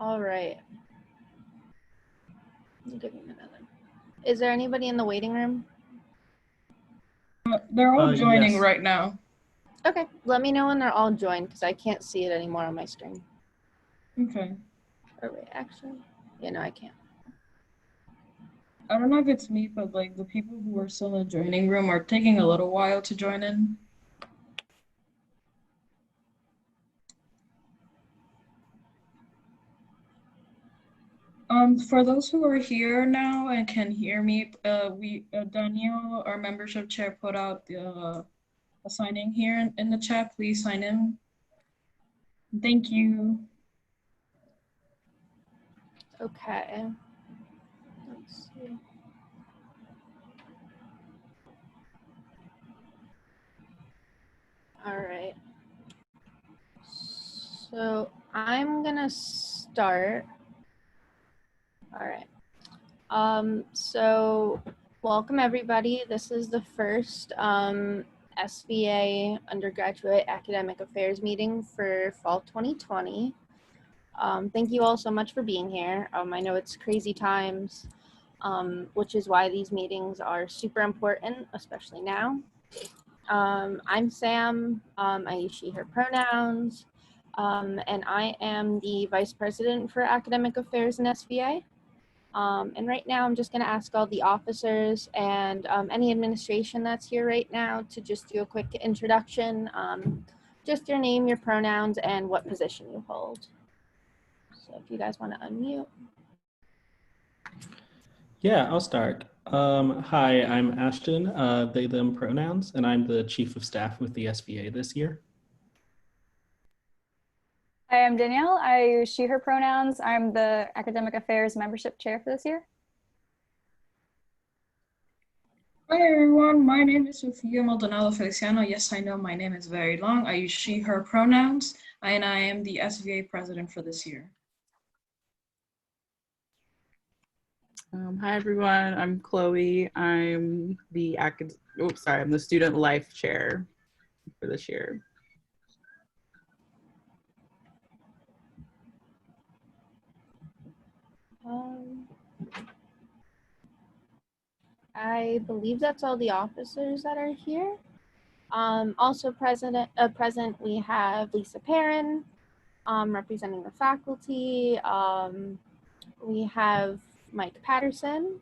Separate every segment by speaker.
Speaker 1: All right. Give me a minute. Is there anybody in the waiting room?
Speaker 2: They're all joining
Speaker 3: yes.
Speaker 2: right now.
Speaker 1: Okay, let me know when they're all joined because I can't see it anymore on my screen.
Speaker 2: Okay.
Speaker 1: Or wait, actually, yeah, no, I can't.
Speaker 2: I don't know if it's me, but like the people who are still in the joining room are taking a little while to join in. For those who are here now and can hear me, Danielle, our membership chair, put out the signing here in the chat. Please sign in. Thank you.
Speaker 1: Okay. Let's see. All right. So I'm gonna start. All right. So welcome everybody. This is the first SVA Undergraduate Academic Affairs meeting for fall 2020. Thank you all so much for being here. I know it's crazy times, which is why these meetings are super important, especially now. I'm Sam. I use she, her pronouns, and I am the Vice President for Academic Affairs in SVA. And right now I'm just going to ask all the officers and any administration that's here right now to just do a quick introduction, just your name, your pronouns, and what position you hold. So if you guys want to unmute.
Speaker 3: Yeah, I'll start. Hi, I'm Ashton, they, them pronouns, and I'm the Chief of Staff with the SVA this year.
Speaker 4: Hi, I'm Danielle. I use she, her pronouns. I'm the Academic Affairs Membership Chair for this year.
Speaker 2: Hi everyone, my name is Sofia Maldonado Feliciano. Yes, I know my name is very long. I use she, her pronouns, and I am the SVA president for this year.
Speaker 5: Hi everyone, I'm Chloe. I'm the I'm the student life chair for this year.
Speaker 1: I believe that's all the officers that are here. Also present we have Lisa Perrin, representing the faculty. We have Mike Patterson,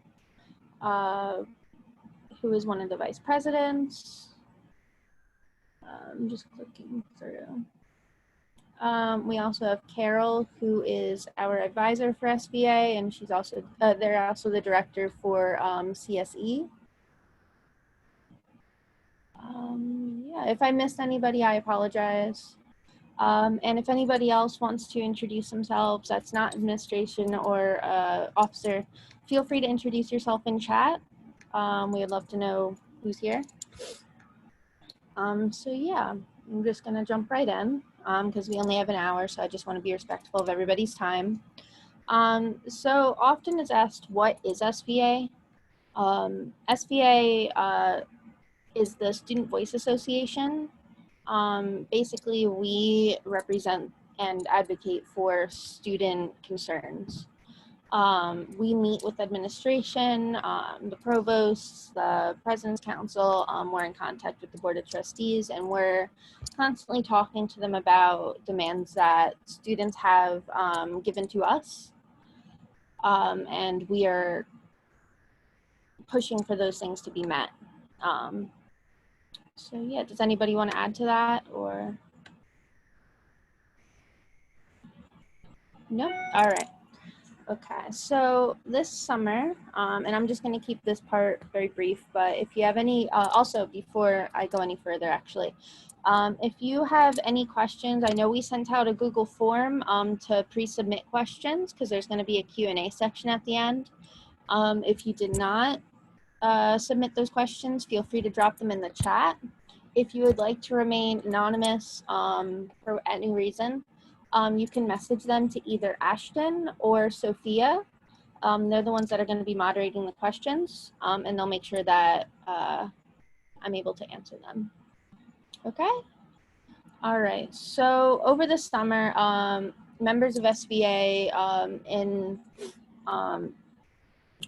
Speaker 1: who is one of the vice presidents. I'm just clicking through. We also have Carol, who is our advisor for SVA, and she's also they're also the director for CSE. Yeah, if I missed anybody, I apologize. And if anybody else wants to introduce themselves, that's not administration or officer, feel free to introduce yourself in chat. We would love to know who's here. So yeah, I'm just gonna jump right in because we only have an hour, so I just want to be respectful of everybody's time. So often is asked, what is SVA? SVA is the Student Voice Association. Basically, we represent and advocate for student concerns. We meet with administration, the provosts, the President's Council. We're in contact with the Board of Trustees, and we're constantly talking to them about demands that students have given to us. And we are pushing for those things to be met. So yeah, does anybody want to add to that or? No? All right. Okay, so this summer, and I'm just going to keep this part very brief, but if you have any, also before I go any further actually, if you have any questions, I know we sent out a Google form to pre-submit questions because there's going to be a Q&A section at the end. If you did not submit those questions, feel free to drop them in the chat. If you would like to remain anonymous for any reason, you can message them to either Ashton or Sophia. They're the ones that are going to be moderating the questions, and they'll make sure that I'm able to answer them. Okay? All right. So over the summer, members of SVA in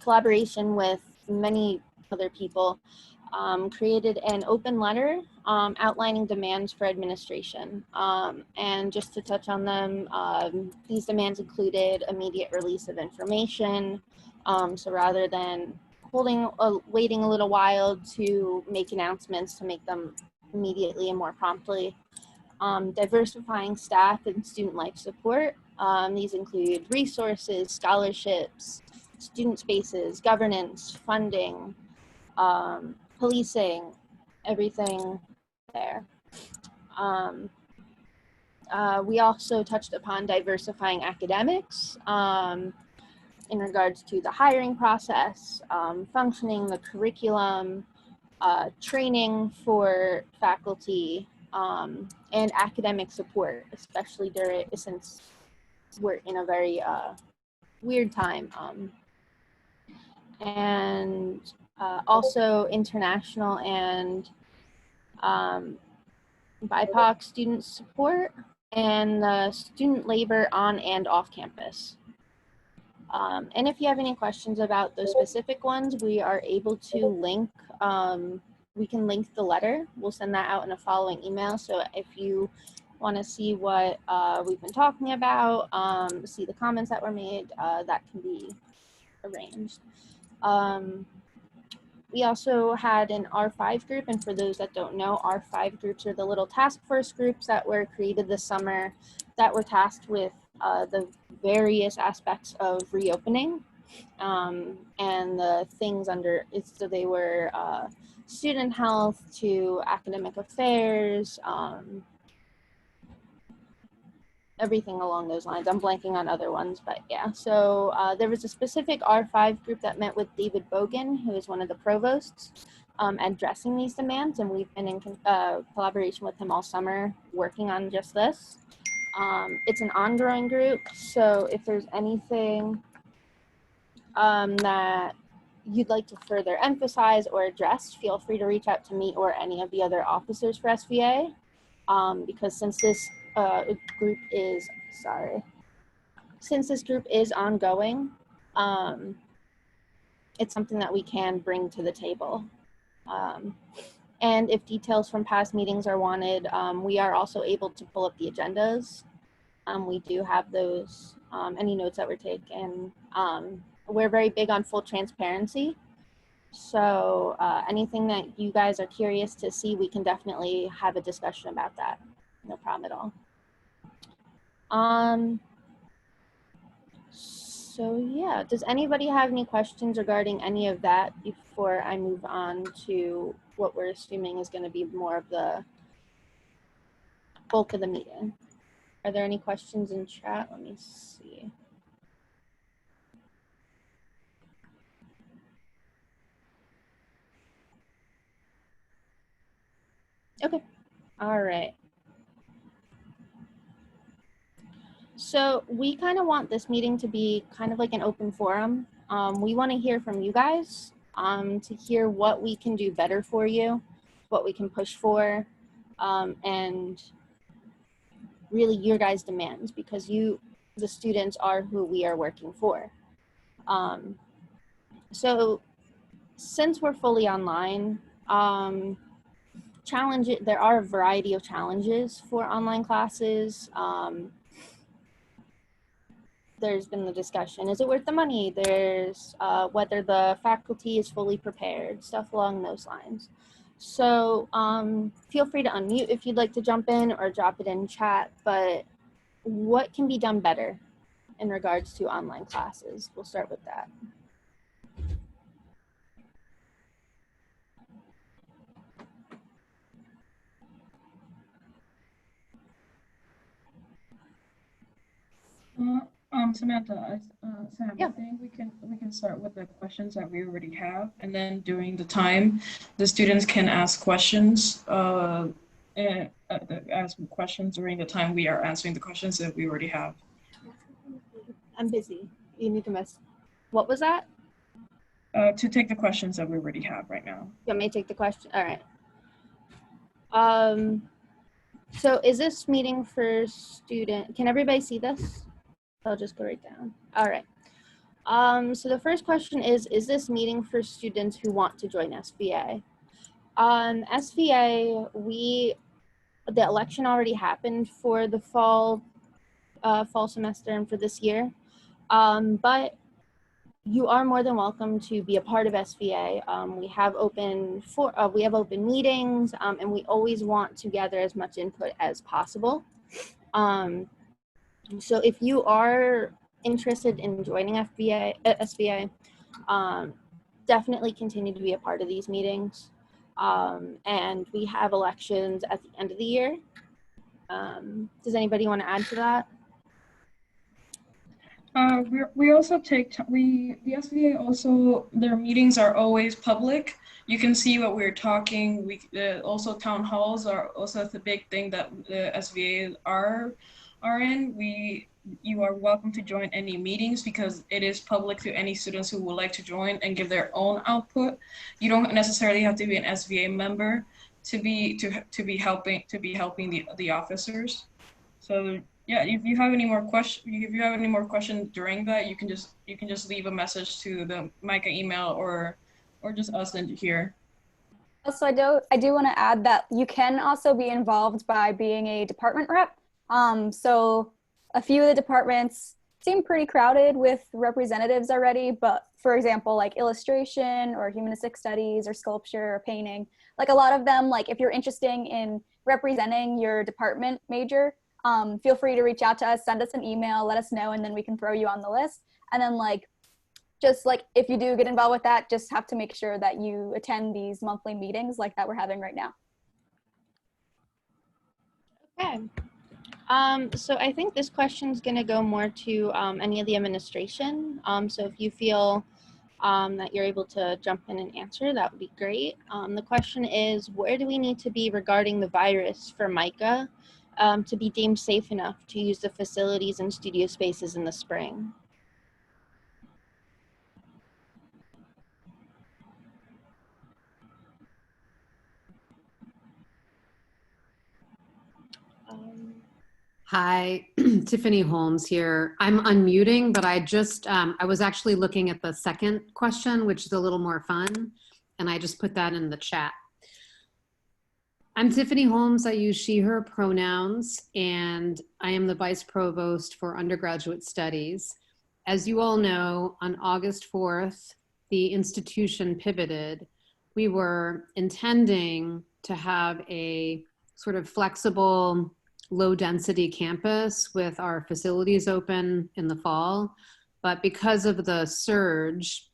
Speaker 1: collaboration with many other people created an open letter outlining demands for administration. And just to touch on them, these demands included immediate release of information. So rather than waiting a little while to make announcements, to make them immediately and more promptly. Diversifying staff and student life support. These include resources, scholarships, student spaces, governance, funding, policing, everything there. We also touched upon diversifying academics in regards to the hiring process, functioning, the curriculum, training for faculty, and academic support, especially since we're in a very weird time. And also international and BIPOC student support and the student labor on and off campus. And if you have any questions about those specific ones, we are able to link, we can link the letter. We'll send that out in a following email. So if you want to see what we've been talking about, see the comments that were made, that can be arranged. We also had an R5 group, and for those that don't know, R5 groups are the little task force groups that were created this summer that were tasked with the various aspects of reopening and the things under it. So they were student health to academic affairs, everything along those lines. I'm blanking on other ones, but yeah. So there was a specific R5 group that met with David Bogan, who is one of the provosts, addressing these demands, and we've been in collaboration with him all summer working on just this. It's an ongoing group, so if there's anything that you'd like to further emphasize or address, feel free to reach out to me or any of the other officers for SVA, because since this group is ongoing, it's something that we can bring to the table. And if details from past meetings are wanted, we are also able to pull up the agendas. We do have those, any notes that were taken. We're very big on full transparency. So anything that you guys are curious to see, we can definitely have a discussion about that. No problem at all. So yeah, does anybody have any questions regarding any of that before I move on to what we're assuming is going to be more of the bulk of the meeting? Are there any questions in chat? Let me see. Okay, all right. So we kind of want this meeting to be kind of like an open forum. We want to hear from you guys to hear what we can do better for you, what we can push for, and really your guys' demands, because you, the students, are who we are working for. So since we're fully online, there are a variety of challenges for online classes. There's been the discussion, is it worth the money? There's whether the faculty is fully prepared, stuff along those lines. So feel free to unmute if you'd like to jump in or drop it in chat, but what can be done better in regards to online classes? We'll start with that.
Speaker 2: Samantha, Sam,
Speaker 1: Yeah.
Speaker 2: I think we can start with the questions that we already have, and then during the time, the students can ask questions. Ask questions during the time we are answering the questions that we already have.
Speaker 1: I'm busy. You need to miss. What was that?
Speaker 2: To take the questions that we already have right now.
Speaker 1: You want me to take the question? All right. So is this meeting for student? Can everybody see this? I'll just go right down. All right. So the first question is this meeting for students who want to join SVA? SVA, the election already happened for the fall semester and for this year. But you are more than welcome to be a part of SVA. We have open meetings, and we always want to gather as much input as possible. So if you are interested in joining SVA, definitely continue to be a part of these meetings. And we have elections at the end of the year. Does anybody want to add to that?
Speaker 2: We also the SVA also, their meetings are always public. You can see what we're talking. Also town halls are also the big thing that the SVA are in. You are welcome to join any meetings because it is public to any students who would like to join and give their own output. You don't necessarily have to be an SVA member to be helping the officers. So yeah, if you have any more questions during that, you can just leave a message to the MICA email or just us in here.
Speaker 4: Also, I do want to add that you can also be involved by being a department rep. So a few of the departments seem pretty crowded with representatives already, but for example, like illustration or humanistic studies or sculpture or painting, like a lot of them, like if you're interested in representing your department major, feel free to reach out to us, send us an email, let us know, and then we can throw you on the list. And then just if you do get involved with that, just have to make sure that you attend these monthly meetings like that we're having right now.
Speaker 1: Okay. So I think this question is going to go more to any of the administration. So if you feel that you're able to jump in and answer, that would be great. The question is, where do we need to be regarding the virus for MICA to be deemed safe enough to use the facilities and studio spaces in the spring?
Speaker 6: Hi, Tiffany Holmes here. I'm unmuting, but I was actually looking at the second question, which is a little more fun, and I just put that in the chat. I'm Tiffany Holmes. I use she, her pronouns, and I am the Vice Provost for Undergraduate Studies. As you all know, on August 4th, the institution pivoted. We were intending to have a sort of flexible, low-density campus with our facilities open in the fall, but because of the surge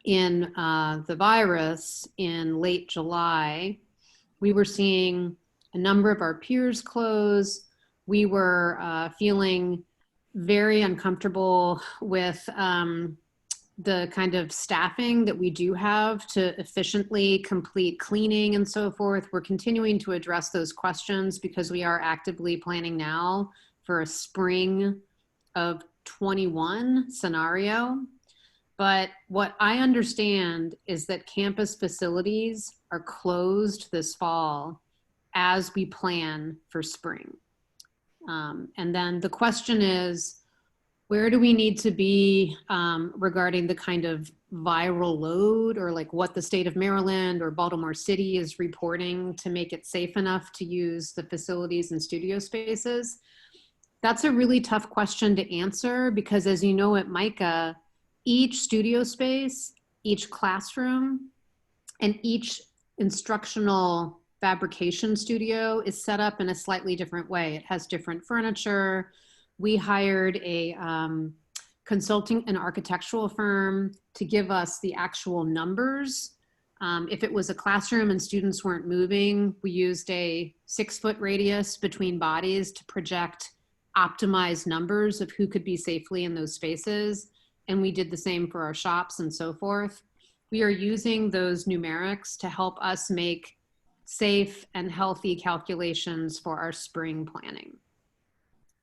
Speaker 6: in the virus in late July, we were seeing a number of our peers close. We were feeling very uncomfortable with the kind of staffing that we do have to efficiently complete cleaning and so forth. We're continuing to address those questions because we are actively planning now for a spring of 21 scenario. But what I understand is that campus facilities are closed this fall as we plan for spring. And then the question is, where do we need to be regarding the kind of viral load, or what the state of Maryland or Baltimore City is reporting to make it safe enough to use the facilities and studio spaces? That's a really tough question to answer because, as you know, at MICA, each studio space, each classroom, and each instructional fabrication studio is set up in a slightly different way. It has different furniture. We hired a consulting and architectural firm to give us the actual numbers. If it was a classroom and students weren't moving, we used a 6-foot radius between bodies to project optimized numbers of who could be safely in those spaces. And we did the same for our shops and so forth. We are using those numerics to help us make safe and healthy calculations for our spring planning.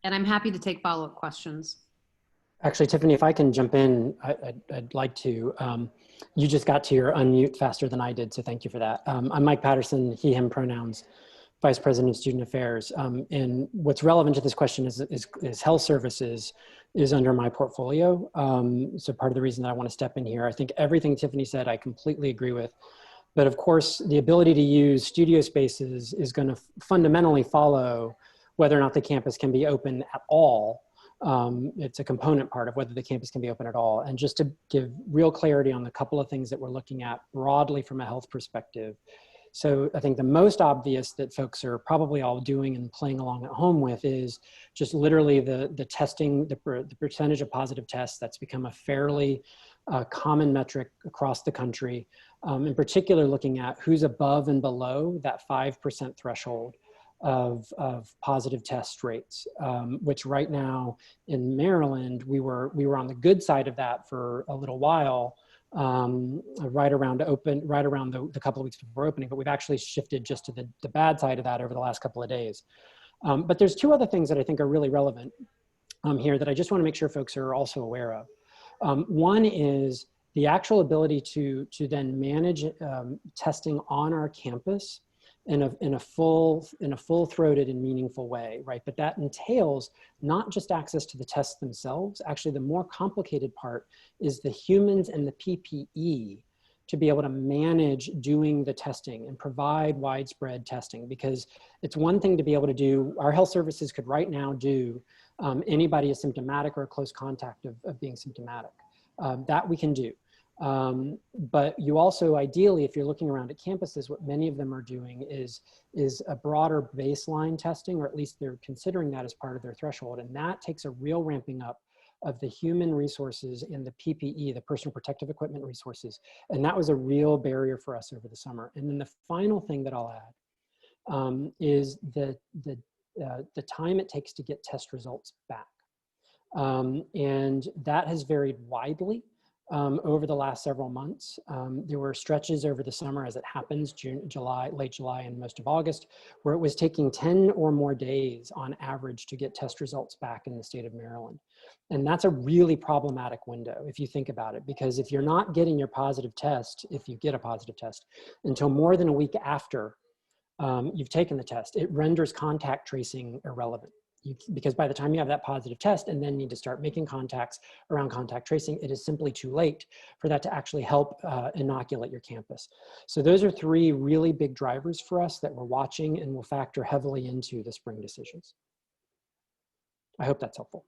Speaker 6: And I'm happy to take follow-up questions.
Speaker 7: Actually, Tiffany, if I can jump in, I'd like to. You just got to your unmute faster than I did, so thank you for that. I'm Mike Patterson, he, him pronouns, Vice President of Student Affairs. And what's relevant to this question is health services is under my portfolio. So part of the reason that I want to step in here, I think everything Tiffany said, I completely agree with. But of course, the ability to use studio spaces is going to fundamentally follow whether or not the campus can be open at all. It's a component part of whether the campus can be open at all. And just to give real clarity on the couple of things that we're looking at broadly from a health perspective. So I think the most obvious that folks are probably all doing and playing along at home with is just literally the testing, the percentage of positive tests. That's become a fairly common metric across the country. In particular, looking at who's above and below that 5% threshold of positive test rates, which right now in Maryland, we were on the good side of that for a little while, right around the couple of weeks before opening, but we've actually shifted just to the bad side of that over the last couple of days. But there's two other things that I think are really relevant here that I just want to make sure folks are also aware of. One is the actual ability to then manage testing on our campus in a full-throated and meaningful way, right? But that entails not just access to the tests themselves. Actually, the more complicated part is the humans and the PPE to be able to manage doing the testing and provide widespread testing, because it's one thing to be able to do, our health services could right now do anybody asymptomatic or a close contact of being symptomatic. That we can do. But you also, ideally, if you're looking around at campuses, what many of them are doing is a broader baseline testing, or at least they're considering that as part of their threshold. And that takes a real ramping up of the human resources and the PPE, the personal protective equipment resources. And that was a real barrier for us over the summer. And then the final thing that I'll add is the time it takes to get test results back. And that has varied widely over the last several months. There were stretches over the summer, as it happens, June, July, late July and most of August, where it was taking 10 or more days on average to get test results back in the state of Maryland. And that's a really problematic window if you think about it, because if you're not getting your positive test, if you get a positive test, until more than a week after you've taken the test, it renders contact tracing irrelevant. Because by the time you have that positive test and then need to start making contacts around contact tracing, it is simply too late for that to actually help inoculate your campus. So those are three really big drivers for us that we're watching and will factor heavily into the spring decisions. I hope that's helpful.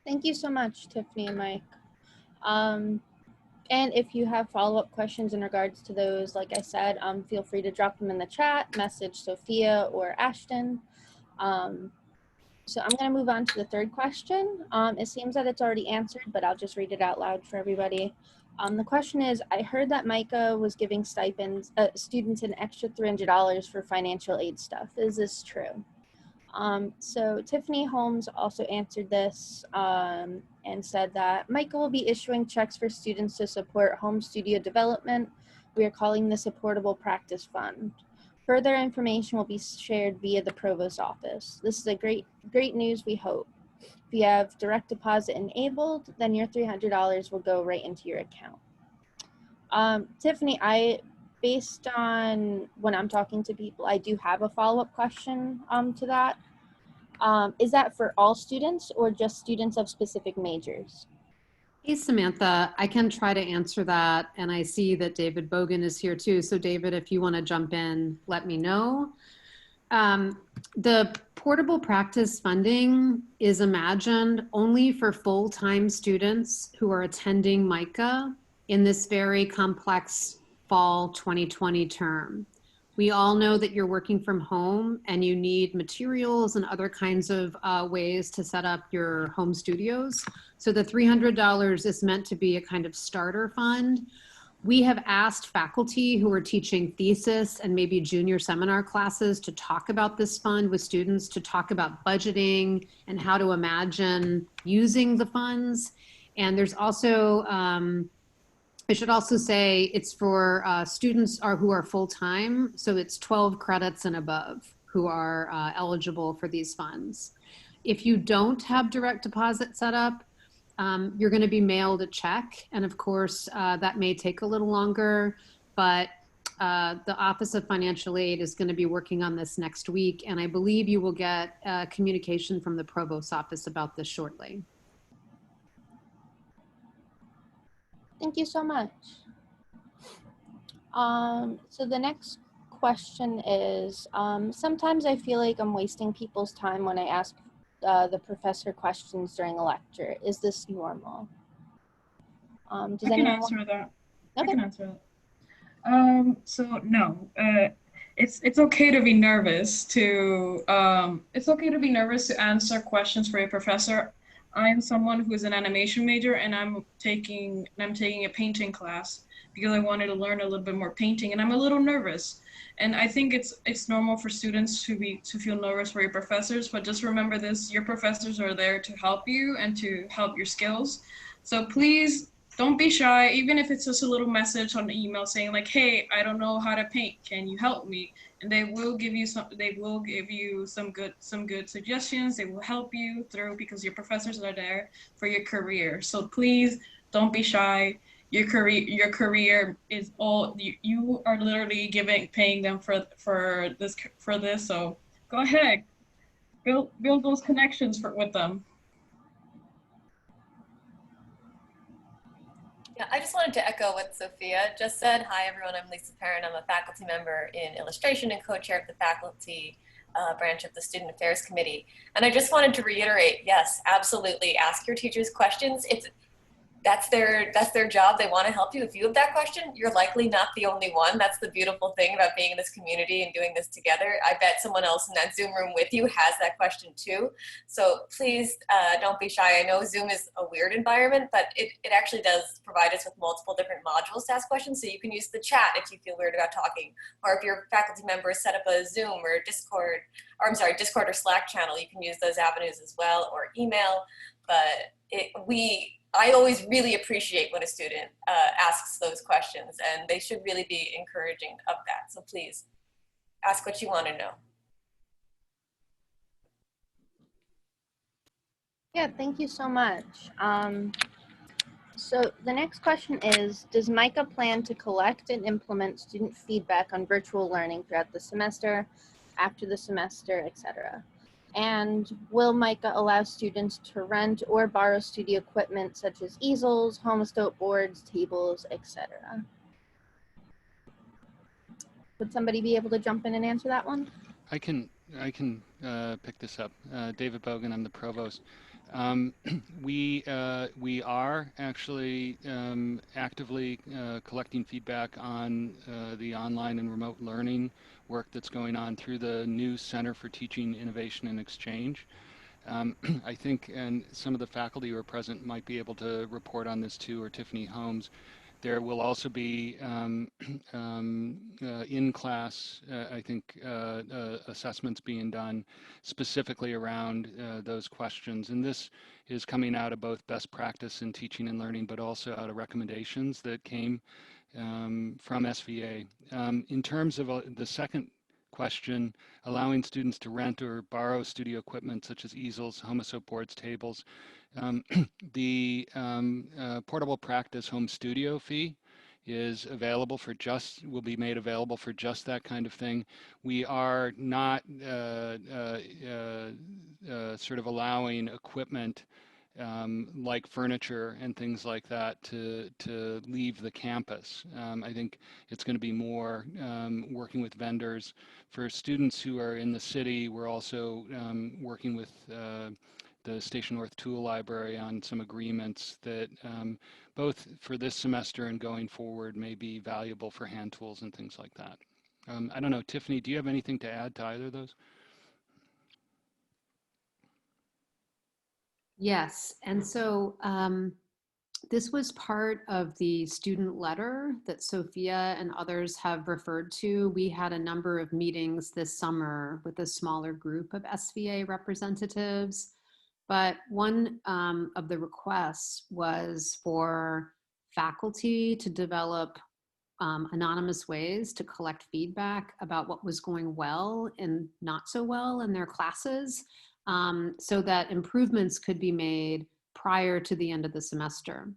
Speaker 1: Thank you so much, Tiffany and Mike. And if you have follow-up questions in regards to those, like I said, feel free to drop them in the chat, message Sophia or Ashton. So I'm going to move on to the third question. It seems that it's already answered, but I'll just read it out loud for everybody. The question is, I heard that MICA was giving stipends, students an extra $300 for financial aid stuff. Is this true? So Tiffany Holmes also answered this and said that MICA will be issuing checks for students to support home studio development. We are calling this a portable practice fund. Further information will be shared via the provost's office. This is a great news, we hope. If you have direct deposit enabled, then your $300 will go right into your account. Tiffany, based on when I'm talking to people, I do have a follow-up question to that. Is that for all students or just students of specific majors?
Speaker 6: Hey, Samantha, I can try to answer that. And I see that David Bogan is here too. So David, if you want to jump in, let me know. The portable practice funding is imagined only for full-time students who are attending MICA in this very complex fall 2020 term. We all know that you're working from home and you need materials and other kinds of ways to set up your home studios. So the $300 is meant to be a kind of starter fund. We have asked faculty who are teaching thesis and maybe junior seminar classes to talk about this fund with students, to talk about budgeting and how to imagine using the funds. And there's also, I should also say it's for students who are full-time, so it's 12 credits and above who are eligible for these funds. If you don't have direct deposit set up, you're going to be mailed a check, and of course that may take a little longer, but the Office of Financial Aid is going to be working on this next week, and I believe you will get communication from the Provost's office about this shortly.
Speaker 1: Thank you so much. So the next question is, sometimes I feel like I'm wasting people's time when I ask the professor questions during a lecture. Is this normal? Does
Speaker 2: I can
Speaker 1: anyone
Speaker 2: answer that. I
Speaker 1: Okay.
Speaker 2: can answer that. So no, it's okay to be nervous to answer questions for a professor. I'm someone who is an animation major, and I'm taking a painting class because I wanted to learn a little bit more painting, and I'm a little nervous. And I think it's normal for students to feel nervous for your professors, but just remember this: your professors are there to help you and to help your skills. So please don't be shy, even if it's just a little message on the email saying like, hey, I don't know how to paint, can you help me? And they will give you some good suggestions. They will help you through, because your professors are there for your career. So please don't be shy. Your career is all you are literally paying them for this. So go ahead, build those connections with them.
Speaker 8: Yeah, I just wanted to echo what Sophia just said. Hi, everyone. I'm Lisa Perrin. I'm a faculty member in illustration and co-chair of the faculty branch of the Student Affairs Committee. And I just wanted to reiterate, yes, absolutely. Ask your teachers questions. That's their job. They want to help you. If you have that question, you're likely not the only one. That's the beautiful thing about being in this community and doing this together. I bet someone else in that Zoom room with you has that question too. So please don't be shy. I know Zoom is a weird environment, but it actually does provide us with multiple different modules to ask questions. So you can use the chat if you feel weird about talking, or if your faculty members set up a Zoom or Discord or Slack channel, you can use those avenues as well, or email. But I always really appreciate when a student asks those questions, and they should really be encouraging of that. So please ask what you want to know.
Speaker 1: Yeah, thank you so much. So the next question is, does MICA plan to collect and implement student feedback on virtual learning throughout the semester, after the semester, etc.? And will MICA allow students to rent or borrow studio equipment such as easels, homostope boards, tables, etc.? Would somebody be able to jump in and answer that one?
Speaker 9: I can pick this up. David Bogan, I'm the provost. We are actually actively collecting feedback on the online and remote learning work that's going on through the new Center for Teaching, Innovation, and Exchange. I think, and some of the faculty who are present might be able to report on this too, or Tiffany Holmes. There will also be in-class, I think, assessments being done specifically around those questions. And this is coming out of both best practice in teaching and learning, but also out of recommendations that came from SVA. In terms of the second question, allowing students to rent or borrow studio equipment such as easels, homostope boards, tables, the portable practice home studio fee is available for will be made available for just that kind of thing. We are not sort of allowing equipment like furniture and things like that to leave the campus. I think it's going to be more working with vendors. For students who are in the city, we're also working with the Station North Tool Library on some agreements that both for this semester and going forward may be valuable for hand tools and things like that. I don't know, Tiffany, do you have anything to add to either of those?
Speaker 6: Yes, and so this was part of the student letter that Sophia and others have referred to. We had a number of meetings this summer with a smaller group of SVA representatives, but one of the requests was for faculty to develop anonymous ways to collect feedback about what was going well and not so well in their classes, so that improvements could be made prior to the end of the semester.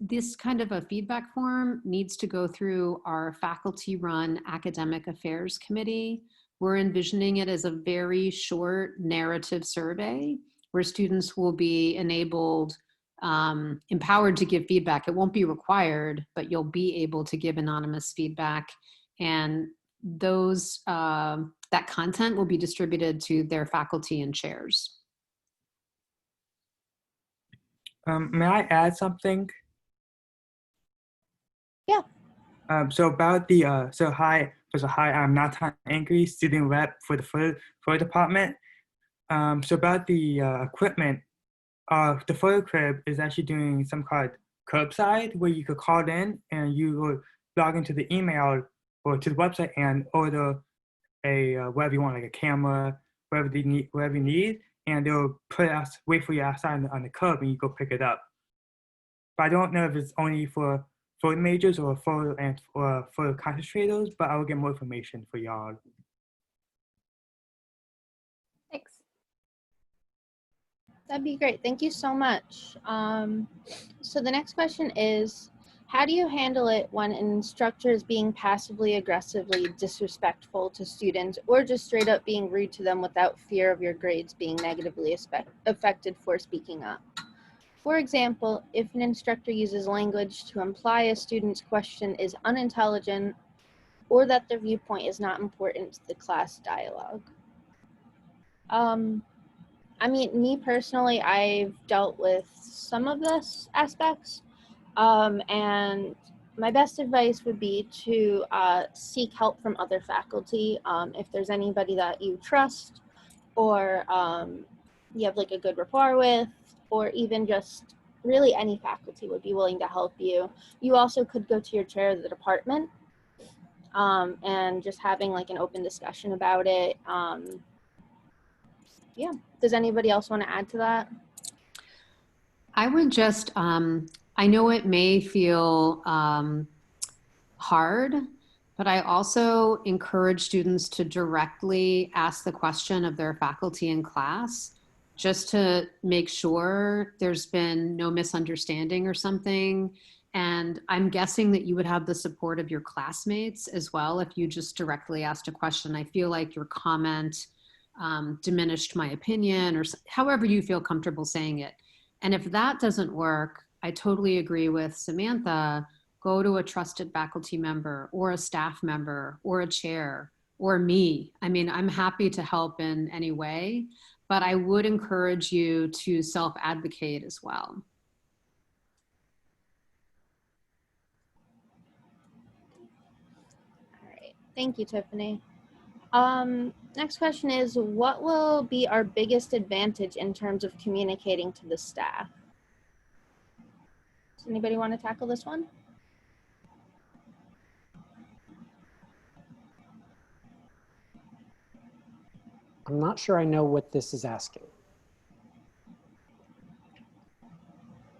Speaker 6: This kind of a feedback form needs to go through our faculty-run academic affairs committee. We're envisioning it as a very short narrative survey where students will be enabled, empowered to give feedback. It won't be required, but you'll be able to give anonymous feedback, and those that content will be distributed to their faculty and chairs.
Speaker 10: May I add something?
Speaker 1: Yeah.
Speaker 10: So about the hi, I'm Nathan Angry, student rep for the photo department. So about the equipment, the photo crib is actually doing some kind of curbside where you could call in and you would log into the email or to the website and order a whatever you want, like a camera, whatever you need, and they'll wait for you outside on the curb and you go pick it up. But I don't know if it's only for photo majors or photo concentrators, but I will get more information for y'all.
Speaker 4: Thanks.
Speaker 1: That'd be great. Thank you so much. So the next question is, how do you handle it when an instructor is being passively aggressively disrespectful to students or just straight up being rude to them without fear of your grades being negatively affected for speaking up? For example, if an instructor uses language to imply a student's question is unintelligent or that their viewpoint is not important to the class dialogue. I mean, me personally, I've dealt with some of this aspects, and my best advice would be to seek help from other faculty. If there's anybody that you trust or you have like a good rapport with, or even just really any faculty would be willing to help you. You also could go to your chair of the department and just having like an open discussion about it. Yeah. Does anybody else want to add to that?
Speaker 6: I would just, I know it may feel hard, but I also encourage students to directly ask the question of their faculty in class, just to make sure there's been no misunderstanding or something. And I'm guessing that you would have the support of your classmates as well if you just directly asked a question. I feel like your comment diminished my opinion, or however you feel comfortable saying it. And if that doesn't work, I totally agree with Samantha. Go to a trusted faculty member or a staff member or a chair or me. I mean, I'm happy to help in any way, but I would encourage you to self-advocate as well.
Speaker 1: All right. Thank you, Tiffany. Next question is, what will be our biggest advantage in terms of communicating to the staff? Does anybody want to tackle this one?
Speaker 7: I'm not sure I know what this is asking.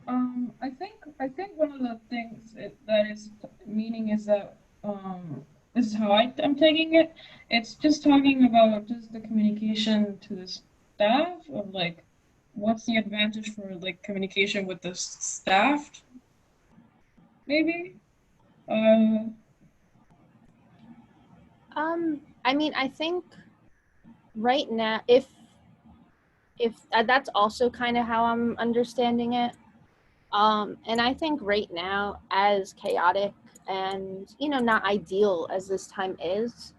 Speaker 2: I think one of the things that is meaning is that this is how I'm taking it. It's just talking about just the communication to the staff of like, what's the advantage for like communication with the staff? Maybe.
Speaker 1: I mean, I think right now, if that's also kind of how I'm understanding it. And I think right now, as chaotic and, you know, not ideal as this time is,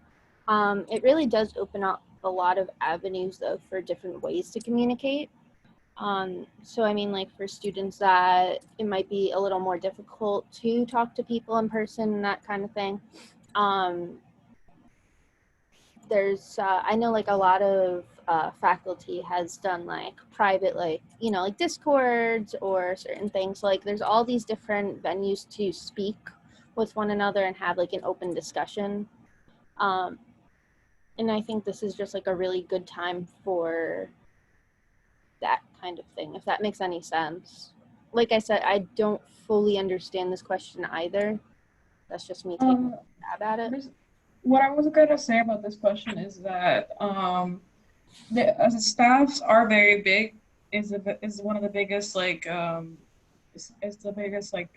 Speaker 1: it really does open up a lot of avenues though for different ways to communicate. So I mean, like for students that it might be a little more difficult to talk to people in person, that kind of thing. There's, I know like a lot of faculty has done like private, like, you know, like Discords or certain things. Like there's all these different venues to speak with one another and have like an open discussion. And I think this is just like a really good time for that kind of thing, if that makes any sense. Like I said, I don't fully understand this question either. That's just me taking a stab at it.
Speaker 2: What I was gonna say about this question is that the staffs are very big. Is one of the biggest like is the biggest like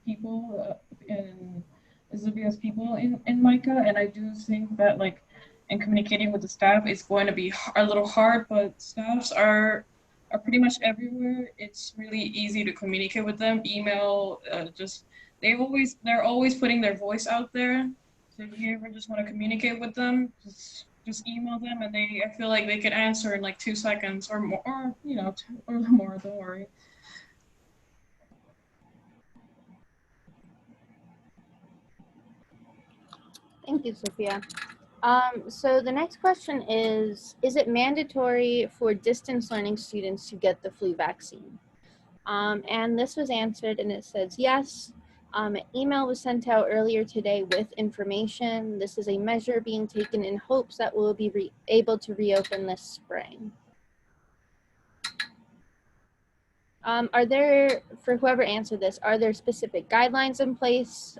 Speaker 2: people in is the biggest people in MICA, and I do think that like in communicating with the staff is going to be a little hard, but staffs are pretty much everywhere. It's really easy to communicate with them. Email, just they're always putting their voice out there. So if you ever just want to communicate with them, just email them, and I feel like they could answer in like 2 seconds or more, or or more. Don't worry.
Speaker 1: Thank you, Sophia. So the next question is it mandatory for distance learning students to get the flu vaccine? And this was answered, and it says yes. An email was sent out earlier today with information. This is a measure being taken in hopes that we'll be able to reopen this spring. Are there, for whoever answered this, are there specific guidelines in place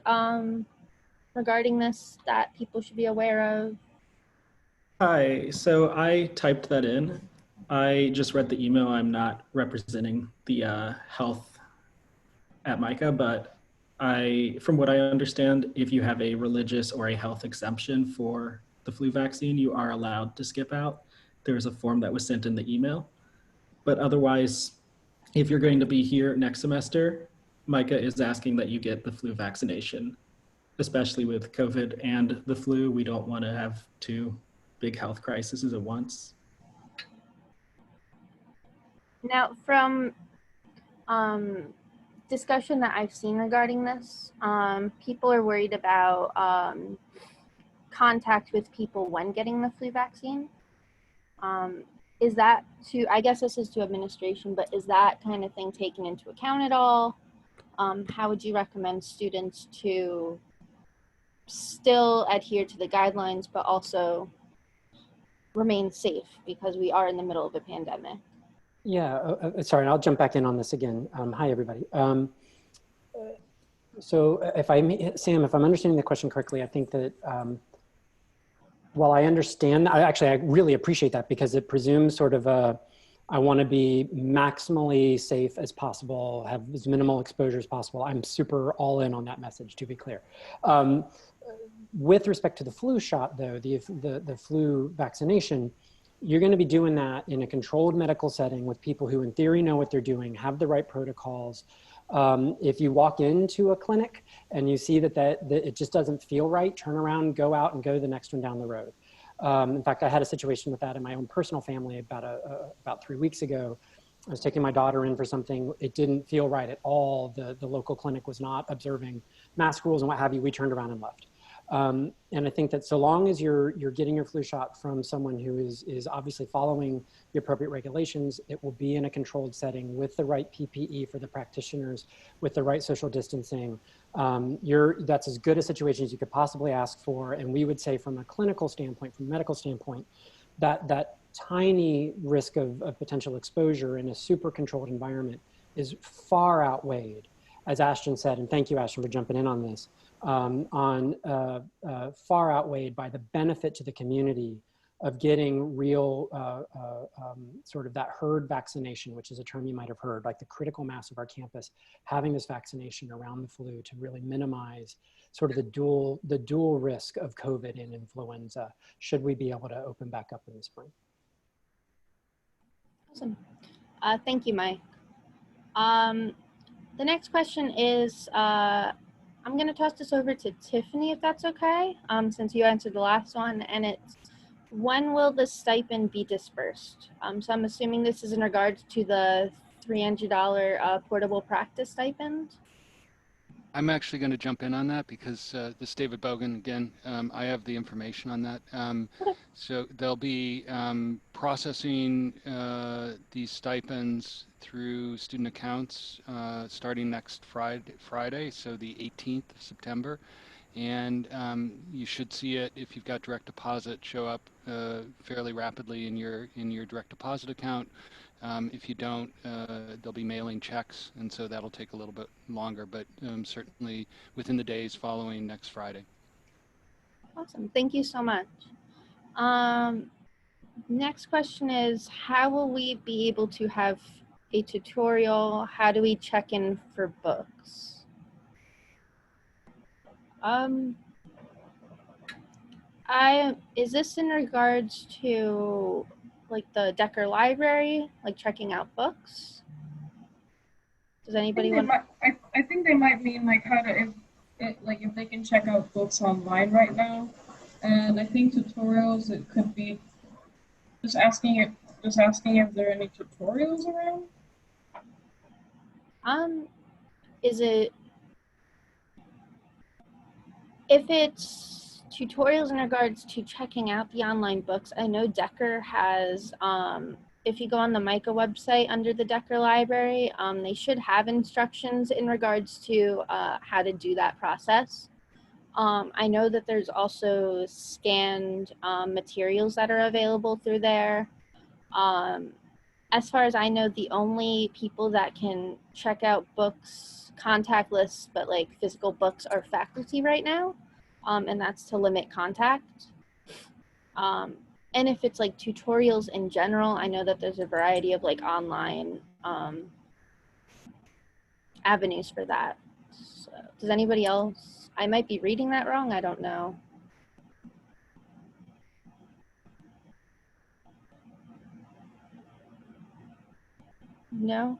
Speaker 1: regarding this that people should be aware of?
Speaker 3: Hi, so I typed that in. I just read the email. I'm not representing the health at MICA, but from what I understand, if you have a religious or a health exemption for the flu vaccine, you are allowed to skip out. There's a form that was sent in the email. But otherwise, if you're going to be here next semester, MICA is asking that you get the flu vaccination, especially with COVID and the flu. We don't want to have two big health crises at once.
Speaker 1: Now, from discussion that I've seen regarding this, people are worried about contact with people when getting the flu vaccine. Is that I guess this is to administration, but is that kind of thing taken into account at all? How would you recommend students to still adhere to the guidelines, but also remain safe because we are in the middle of a pandemic?
Speaker 7: Yeah, sorry, I'll jump back in on this again. Hi, everybody. So Sam, if I'm understanding the question correctly, I think that while I understand, I really appreciate that because it presumes sort of I want to be maximally safe as possible, have as minimal exposure as possible. I'm super all in on that message, to be clear. With respect to the flu shot, though, the flu vaccination, you're going to be doing that in a controlled medical setting with people who in theory know what they're doing, have the right protocols. If you walk into a clinic and you see that it just doesn't feel right, turn around, go out and go to the next one down the road. In fact, I had a situation with that in my own personal family about 3 weeks ago. I was taking my daughter in for something. It didn't feel right at all. The local clinic was not observing mask rules and what have you. We turned around and left. And I think that so long as you're getting your flu shot from someone who is obviously following the appropriate regulations, it will be in a controlled setting with the right PPE for the practitioners, with the right social distancing. That's as good a situation as you could possibly ask for. And we would say from a clinical standpoint, from a medical standpoint, that tiny risk of potential exposure in a super controlled environment is far outweighed, as Ashton said, and thank you, Ashton, for jumping in on this, far outweighed by the benefit to the community of getting real sort of that herd vaccination, which is a term you might have heard, like the critical mass of our campus, having this vaccination around the flu to really minimize sort of the dual risk of COVID and influenza, should we be able to open back up in the spring.
Speaker 1: Awesome. Thank you, Mike. The next question is, I'm going to toss this over to Tiffany, if that's okay, since you answered the last one, and it's, when will the stipend be dispersed? So I'm assuming this is in regards to the $300 portable practice stipend.
Speaker 9: I'm actually going to jump in on that because this is David Bogan again. I have the information on that. So they'll be processing these stipends through student accounts starting next Friday, so the 18th of September. And you should see it, if you've got direct deposit, show up fairly rapidly in your direct deposit account. If you don't, they'll be mailing checks, and so that'll take a little bit longer, but certainly within the days following next Friday.
Speaker 1: Awesome. Thank you so much. Next question is, how will we be able to have a tutorial? How do we check in for books? Is this in regards to like the Decker Library, like checking out books? Does anybody want?
Speaker 2: I think they might mean like how to if they can check out books online right now, and I think tutorials it could be just asking if there are any tutorials around.
Speaker 1: Is it if it's tutorials in regards to checking out the online books? I know Decker has if you go on the MICA website under the Decker Library, they should have instructions in regards to how to do that process. I know that there's also scanned materials that are available through there. As far as I know, the only people that can check out books, contact lists, but like physical books are faculty right now, and that's to limit contact. And if it's like tutorials in general, I know that there's a variety of like online avenues for that. So, does anybody else? I might be reading that wrong. I don't know. No?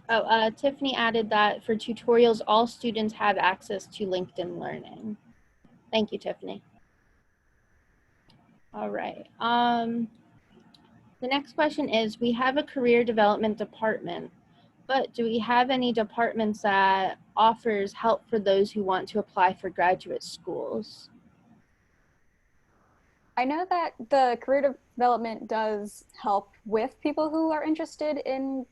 Speaker 1: Oh, Tiffany added that for tutorials, all students have access to LinkedIn Learning. Thank you, Tiffany. All right. The next question is, we have a career development department, but do we have any departments that offers help for those who want to apply for graduate schools?
Speaker 4: I know that the career development does help with people who are interested in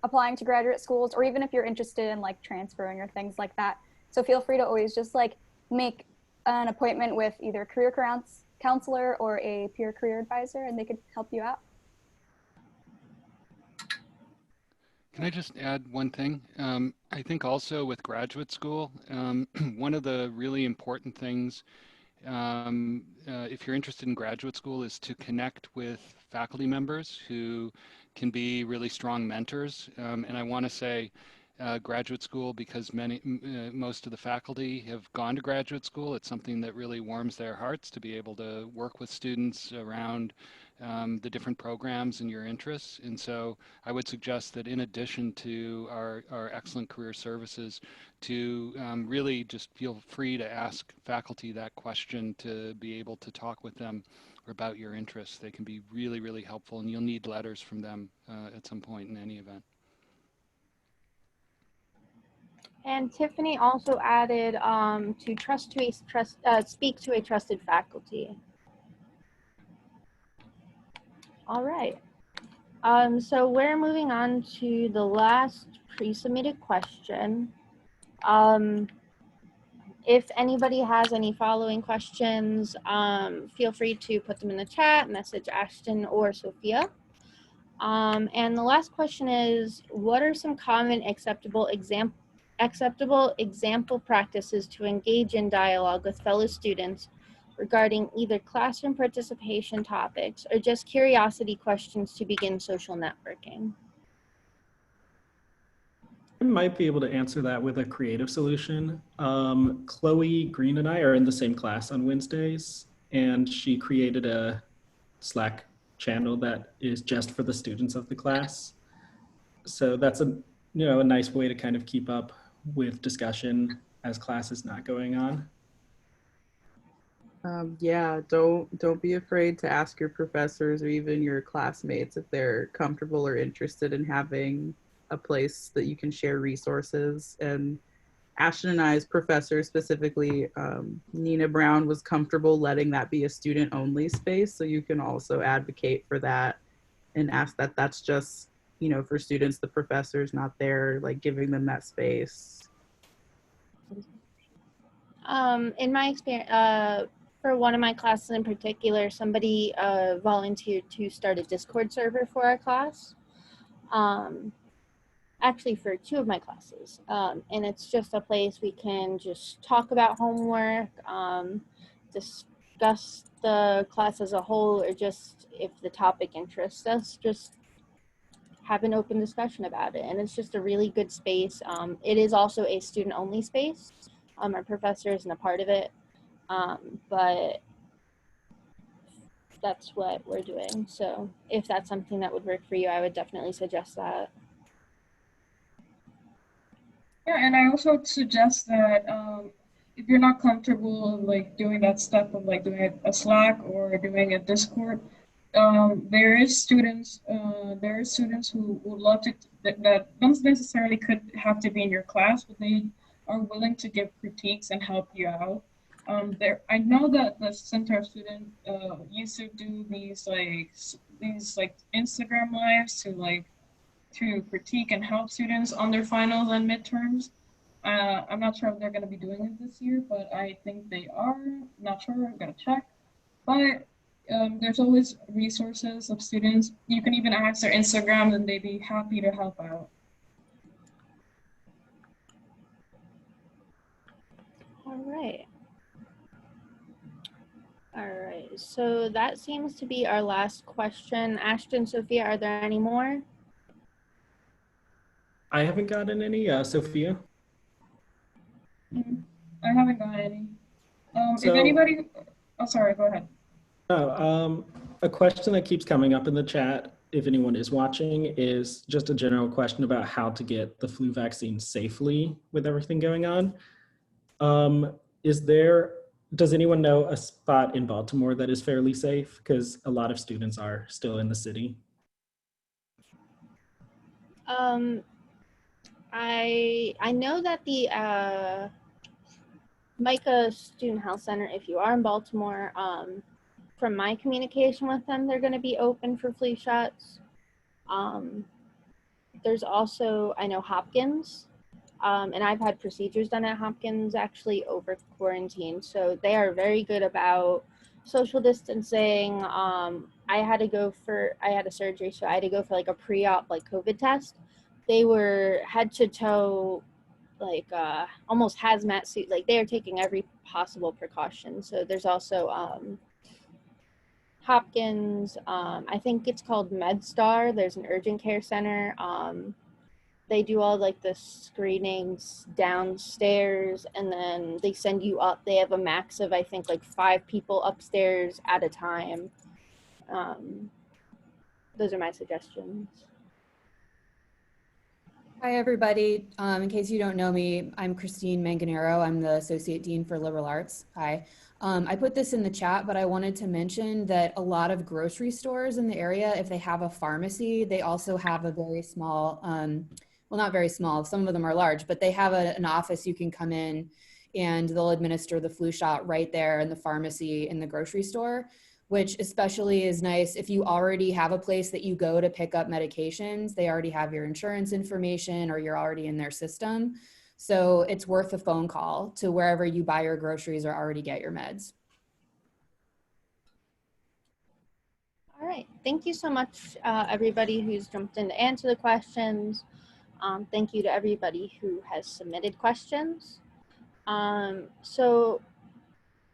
Speaker 4: applying to graduate schools, or even if you're interested in like transferring or things like that. So feel free to always just like make an appointment with either a career counselor or a peer career advisor, and they could help you out.
Speaker 9: Can I just add one thing? I think also with graduate school, one of the really important things if you're interested in graduate school is to connect with faculty members who can be really strong mentors. And I want to say graduate school because most of the faculty have gone to graduate school. It's something that really warms their hearts to be able to work with students around the different programs and your interests. And so I would suggest that in addition to our excellent career services, to really just feel free to ask faculty that question, to be able to talk with them about your interests. They can be really, really helpful, and you'll need letters from them at some point in any event.
Speaker 1: And Tiffany also added to speak to a trusted faculty. All right. So we're moving on to the last pre-submitted question. If anybody has any following questions, feel free to put them in the chat, message Ashton or Sophia. And the last question is, what are some common acceptable example practices to engage in dialogue with fellow students regarding either classroom participation topics or just curiosity questions to begin social networking?
Speaker 3: I might be able to answer that with a creative solution. Chloe Green and I are in the same class on Wednesdays, and she created a Slack channel that is just for the students of the class. So that's a nice way to kind of keep up with discussion as class is not going on.
Speaker 5: Yeah, don't be afraid to ask your professors or even your classmates if they're comfortable or interested in having a place that you can share resources. And Ashton and I's professor specifically, Nina Brown, was comfortable letting that be a student-only space. So you can also advocate for that and ask that that's just, for students, the professor's not there, like giving them that space.
Speaker 1: In my experience, for one of my classes in particular, somebody volunteered to start a Discord server for our class. Actually for two of my classes. And it's just a place we can just talk about homework, discuss the class as a whole, or just if the topic interests us, just have an open discussion about it. And it's just a really good space. It is also a student-only space. Our professor isn't a part of it, but that's what we're doing. So if that's something that would work for you, I would definitely suggest that.
Speaker 2: Yeah, and I also would suggest that if you're not comfortable like doing that step of like doing a Slack or doing a Discord, there is students who would love to that don't necessarily could have to be in your class, but they are willing to give critiques and help you out. I know that the Center of Student used to do these like Instagram lives to critique and help students on their finals and midterms. I'm not sure if they're going to be doing it this year, but I think they are. Not sure. I'm going to check. But there's always resources of students. You can even ask their Instagram, and they'd be happy to help out.
Speaker 1: All right. All right. So that seems to be our last question. Ashton, Sophia, are there any more?
Speaker 3: I haven't gotten any, Sophia.
Speaker 2: I haven't got any.
Speaker 3: So-
Speaker 2: If anybody, oh, sorry, go ahead.
Speaker 3: A question that keeps coming up in the chat, if anyone is watching, is just a general question about how to get the flu vaccine safely with everything going on. Does anyone know a spot in Baltimore that is fairly safe? Because a lot of students are still in the city.
Speaker 1: I know that the MICA Student Health Center, if you are in Baltimore, from my communication with them, they're going to be open for flu shots. There's also, I know, Hopkins, and I've had procedures done at Hopkins actually over quarantine. So they are very good about social distancing. I had a surgery, so I had to go for like a pre-op like COVID test. They were head to toe, like almost hazmat suit. Like they are taking every possible precaution. So there's also Hopkins, I think it's called MedStar. There's an urgent care center. They do all like the screenings downstairs, and then they send you up. They have a max of, I think, like 5 people upstairs at a time. Those are my suggestions.
Speaker 11: Hi, everybody. In case you don't know me, I'm Christine Manganero. I'm the Associate Dean for Liberal Arts. Hi. I put this in the chat, but I wanted to mention that a lot of grocery stores in the area, if they have a pharmacy, they also have a very small, well, not very small, some of them are large, but they have an office you can come in and they'll administer the flu shot right there in the pharmacy in the grocery store, which especially is nice if you already have a place that you go to pick up medications. They already have your insurance information or you're already in their system. So it's worth a phone call to wherever you buy your groceries or already get your meds.
Speaker 1: All right. Thank you so much, everybody who's jumped in to answer the questions. Thank you to everybody who has submitted questions. So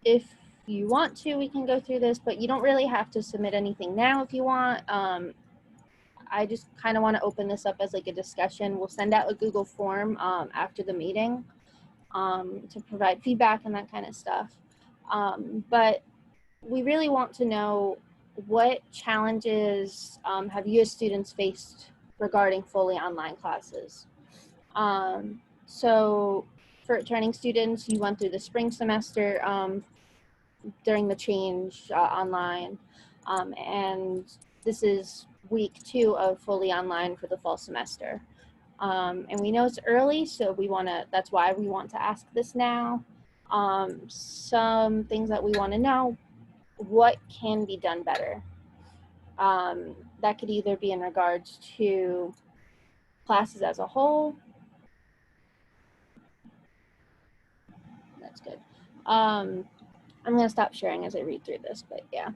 Speaker 1: if you want to, we can go through this, but you don't really have to submit anything now if you want. I just kind of want to open this up as like a discussion. We'll send out a Google form after the meeting to provide feedback and that kind of stuff. But we really want to know, what challenges have you as students faced regarding fully online classes? So for returning students, you went through the spring semester during the change online, and this is week 2 of fully online for the fall semester. And we know it's early, so that's why we want to ask this now. Some things that we want to know: what can be done better? That could either be in regards to classes as a whole. That's good. I'm going to stop sharing as I read through this, but yeah.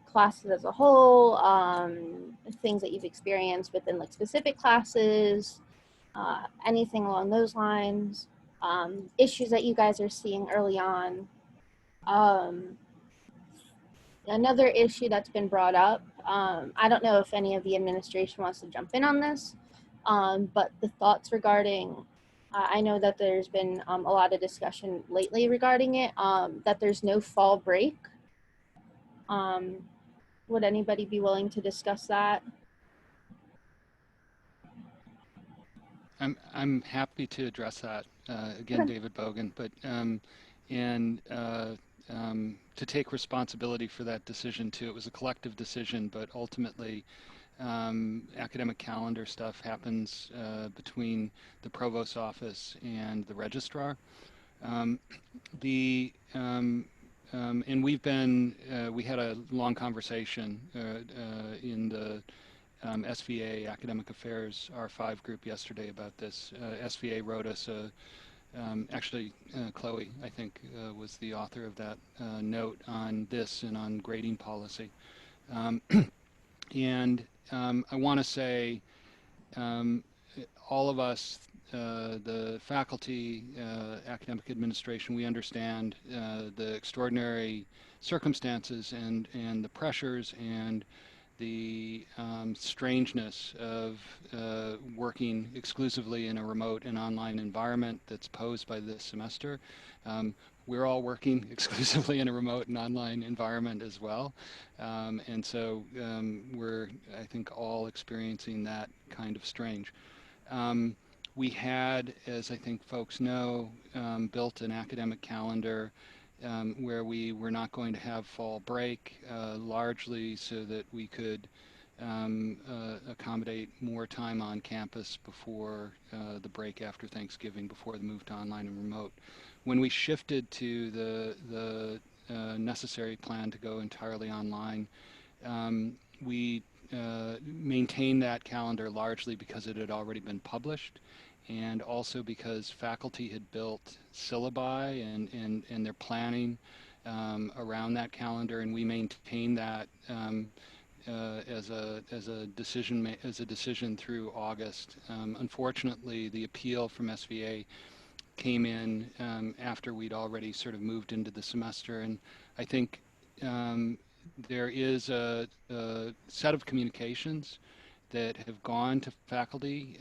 Speaker 1: Classes as a whole, things that you've experienced within like specific classes, anything along those lines, issues that you guys are seeing early on. Another issue that's been brought up, I don't know if any of the administration wants to jump in on this, but the thoughts regarding, I know that there's been a lot of discussion lately regarding it, that there's no fall break. Would anybody be willing to discuss that?
Speaker 9: I'm happy to address that. Again,
Speaker 1: Okay.
Speaker 9: David Bogan, but to take responsibility for that decision too. It was a collective decision, but ultimately academic calendar stuff happens between the provost's office and the registrar. And we had a long conversation in the SVA Academic Affairs R5 group yesterday about this. SVA wrote us actually, Chloe, I think, was the author of that note on this and on grading policy. I want to say all of us, the faculty, academic administration, we understand the extraordinary circumstances and the pressures and the strangeness of working exclusively in a remote and online environment that's posed by this semester. We're all working exclusively in a remote and online environment as well. And so we're, I think, all experiencing that kind of strange. We had, as I think folks know, built an academic calendar where we were not going to have fall break, largely so that we could accommodate more time on campus before the break after Thanksgiving, before the move to online and remote. When we shifted to the necessary plan to go entirely online, we maintained that calendar largely because it had already been published, and also because faculty had built syllabi and their planning around that calendar, and we maintained that as a decision through August. Unfortunately, the appeal from SVA came in after we'd already sort of moved into the semester, and I think there is a set of communications that have gone to faculty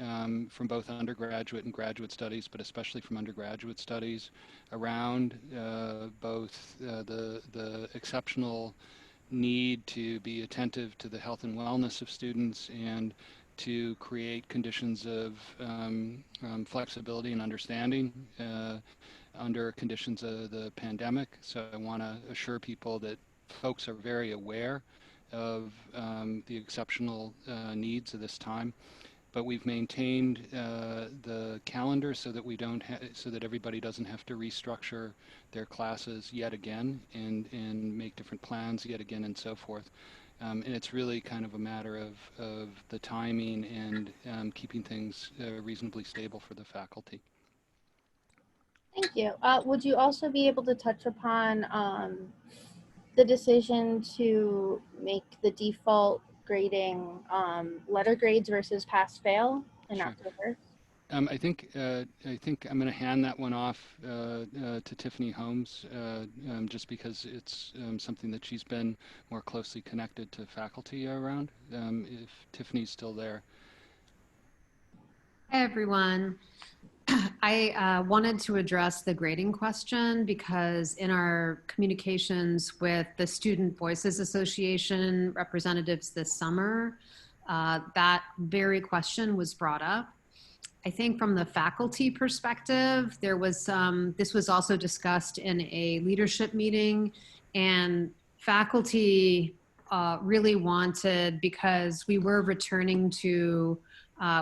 Speaker 9: from both undergraduate and graduate studies, but especially from undergraduate studies, around both the exceptional need to be attentive to the health and wellness of students and to create conditions of flexibility and understanding under conditions of the pandemic. So I want to assure people that folks are very aware of the exceptional needs of this time, but we've maintained the calendar so that we don't so that everybody doesn't have to restructure their classes yet again and make different plans yet again and so forth. And it's really kind of a matter of the timing and keeping things reasonably stable for the faculty.
Speaker 1: Thank you. Would you also be able to touch upon the decision to make the default grading letter grades versus pass-fail in
Speaker 9: Sure.
Speaker 1: October?
Speaker 9: I think I'm going to hand that one off to Tiffany Holmes, just because it's something that she's been more closely connected to faculty around. If Tiffany's still there.
Speaker 6: Hi, everyone. I wanted to address the grading question because in our communications with the Student Voices Association representatives this summer, that very question was brought up. I think from the faculty perspective, there was this was also discussed in a leadership meeting, and faculty really wanted, because we were returning to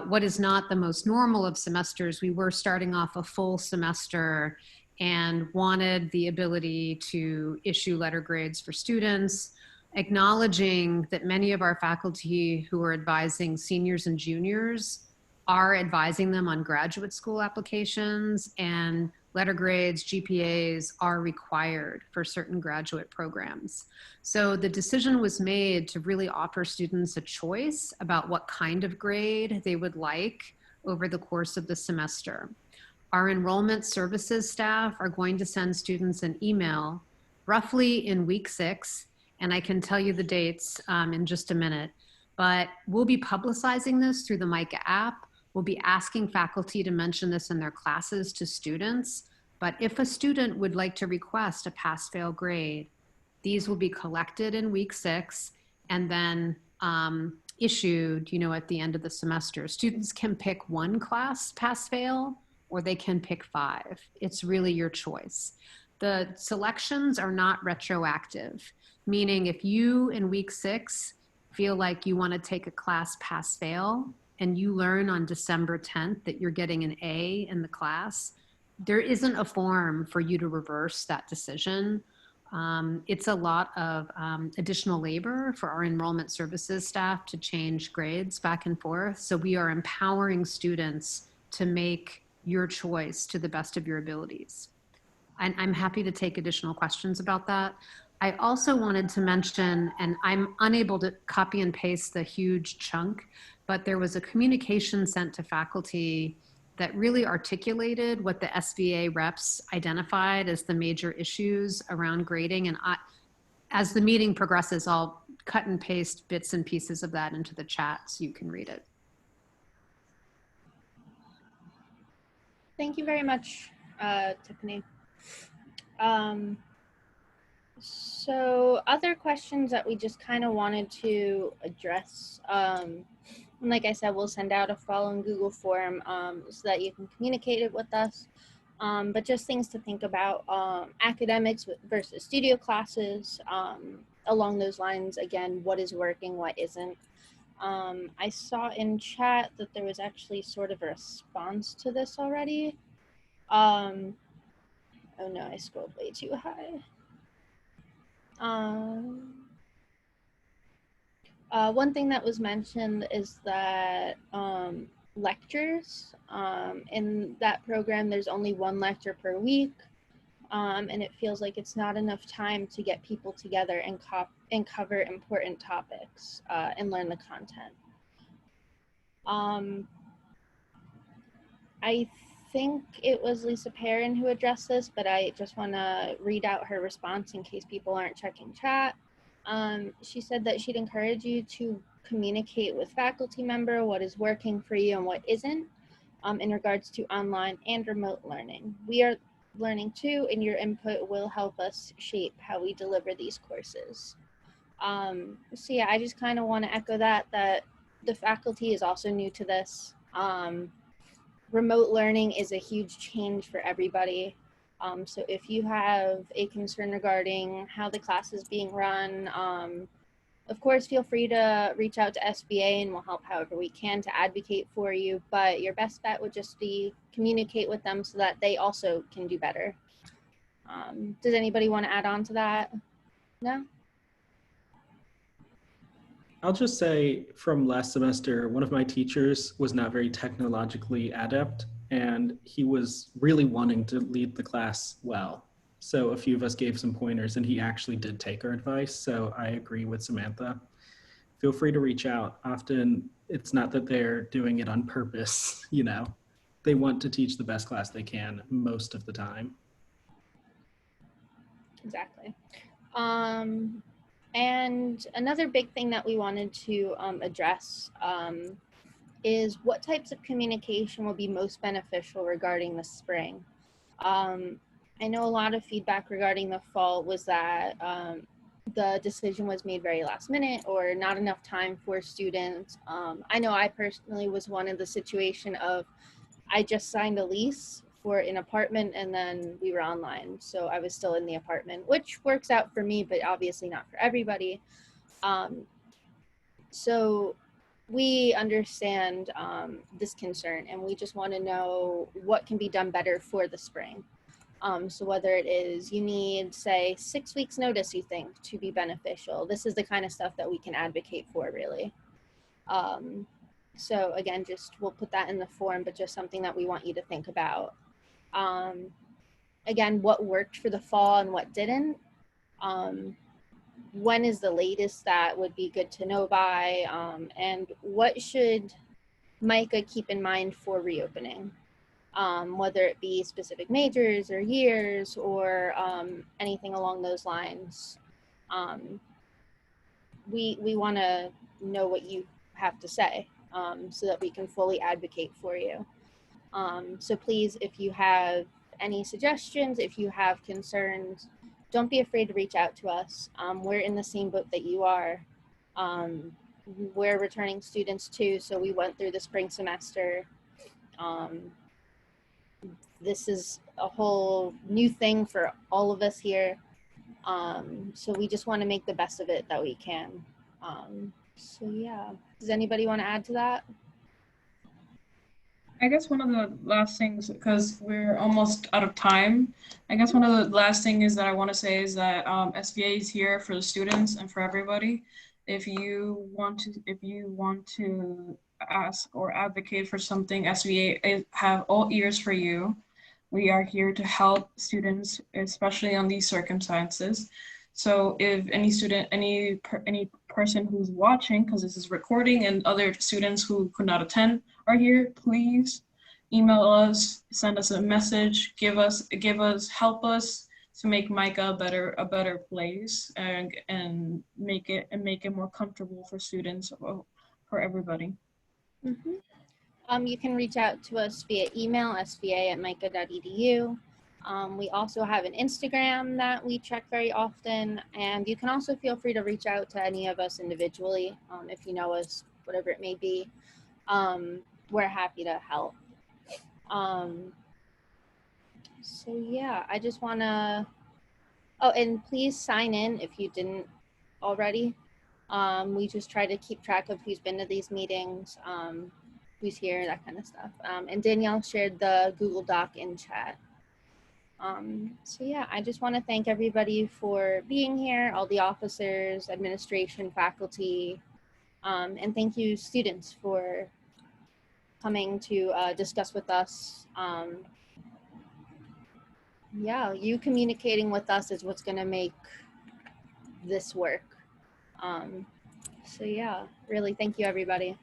Speaker 6: what is not the most normal of semesters. We were starting off a full semester and wanted the ability to issue letter grades for students, acknowledging that many of our faculty who are advising seniors and juniors are advising them on graduate school applications, and letter grades, GPAs are required for certain graduate programs. So the decision was made to really offer students a choice about what kind of grade they would like over the course of the semester. Our enrollment services staff are going to send students an email roughly in week 6, and I can tell you the dates in just a minute, but we'll be publicizing this through the MICA app. We'll be asking faculty to mention this in their classes to students, but if a student would like to request a pass-fail grade, these will be collected in week 6 and then issued, at the end of the semester. Students can pick one class pass-fail, or they can pick 5. It's really your choice. The selections are not retroactive, meaning if you in week 6 feel like you want to take a class pass-fail and you learn on December 10th that you're getting an A in the class, there isn't a form for you to reverse that decision. It's a lot of additional labor for our enrollment services staff to change grades back and forth. So we are empowering students to make your choice to the best of your abilities. And I'm happy to take additional questions about that. I also wanted to mention, and I'm unable to copy and paste the huge chunk, but there was a communication sent to faculty that really articulated what the SVA reps identified as the major issues around grading. And as the meeting progresses, I'll cut and paste bits and pieces of that into the chat so you can read it.
Speaker 1: Thank you very much, Tiffany. So other questions that we just kind of wanted to address, and like I said, we'll send out a following Google form so that you can communicate it with us. But just things to think about, academics versus studio classes, along those lines, again, what is working, what isn't. I saw in chat that there was actually sort of a response to this already. Oh no, I scrolled way too high. One thing that was mentioned is that lectures, in that program, there's only 1 lecture per week, and it feels like it's not enough time to get people together and cover important topics and learn the content. I think it was Lisa Perrin who addressed this, but I just want to read out her response in case people aren't checking chat. She said that she'd encourage you to communicate with faculty member what is working for you and what isn't in regards to online and remote learning. We are learning too, and your input will help us shape how we deliver these courses. So yeah, I just kind of want to echo that the faculty is also new to this. Remote learning is a huge change for everybody. So if you have a concern regarding how the class is being run, of course, feel free to reach out to SBA and we'll help however we can to advocate for you. But your best bet would just be communicate with them so that they also can do better. Does anybody want to add on to that? No?
Speaker 3: I'll just say from last semester, one of my teachers was not very technologically adept, and he was really wanting to lead the class well. So a few of us gave some pointers, and he actually did take our advice. So I agree with Samantha. Feel free to reach out. Often it's not that they're doing it on purpose, They want to teach the best class they can most of the time.
Speaker 1: Exactly. And another big thing that we wanted to address is what types of communication will be most beneficial regarding the spring. I know a lot of feedback regarding the fall was that the decision was made very last minute or not enough time for students. I know I personally was one in the situation of I just signed a lease for an apartment and then we were online. So I was still in the apartment, which works out for me, but obviously not for everybody. So we understand this concern and we just want to know what can be done better for the spring. So whether it is you need, say, 6 weeks notice, you think, to be beneficial, this is the kind of stuff that we can advocate for, really. So again, we'll put that in the form, but just something that we want you to think about. Again, what worked for the fall and what didn't. When is the latest that would be good to know by? And what should MICA keep in mind for reopening? whether it be specific majors or years or anything along those lines. We want to know what you have to say so that we can fully advocate for you. So please, if you have any suggestions, if you have concerns, don't be afraid to reach out to us. We're in the same boat that you are. We're returning students too, so we went through the spring semester. This is a whole new thing for all of us here. So we just want to make the best of it that we can. So yeah, does anybody want to add to that?
Speaker 2: I guess one of the last things, because we're almost out of time, I guess one of the last things that I want to say is that SVA is here for the students and for everybody. If you want to ask or advocate for something, SVA have all ears for you. We are here to help students, especially on these circumstances. So if any student, any person who's watching, because this is recording, and other students who could not attend are here, please email us, send us a message, help us to make MICA a better place and make it more comfortable for students, for everybody.
Speaker 1: Mm-hmm. You can reach out to us via email, sva@mica.edu. We also have an Instagram that we check very often, and you can also feel free to reach out to any of us individually if you know us, whatever it may be. We're happy to help. So yeah, I just want to, oh, and please sign in if you didn't already. We just try to keep track of who's been to these meetings, who's here, that kind of stuff. And Danielle shared the Google Doc in chat. So yeah, I just want to thank everybody for being here, all the officers, administration, faculty, and thank you students for coming to discuss with us. Yeah, you communicating with us is what's going to make this work. So yeah, really thank you everybody.